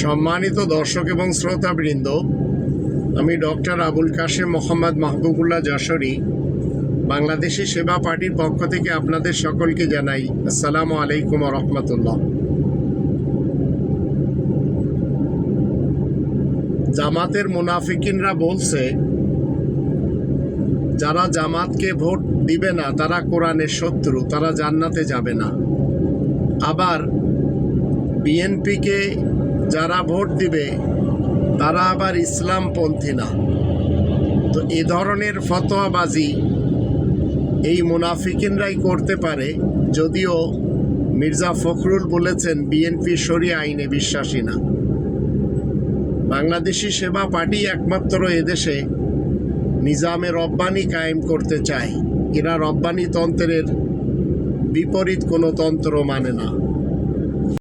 সম্মানিত দর্শক এবং শ্রোতাবৃন্দ, আমি ডক্টর আবুল কাশেম মোহাম্মদ মাহবুবুল্লাহ যশোরী বাংলাদেশি সেবা পার্টির পক্ষ থেকে আপনাদের সকলকে জানাই আসসালামু আলাইকুম ওয়া রাহমাতুল্লাহ। জামাতের মুনাফিকিনরা বলছে যারা জামাতকে ভোট দিবে না তারা কোরআনের শত্রু, তারা জান্নাতে যাবে না। আবার বিএনপিকে যারা ভোট দিবে তারা আবার ইসলামপন্থী না। তো এ ধরনের ফতোয়াবাজি এই মুনাফিকিনরাই করতে পারে, যদিও মির্জা ফখরুল বলেছেন বিএনপি শরিয়া আইনে বিশ্বাসী না। বাংলাদেশি সেবা পার্টি একমাত্র এদেশে নিজামে রব্বানি কায়েম করতে চায়। এরা রব্বানি তন্ত্রের বিপরীত কোনো তন্ত্র মানে না।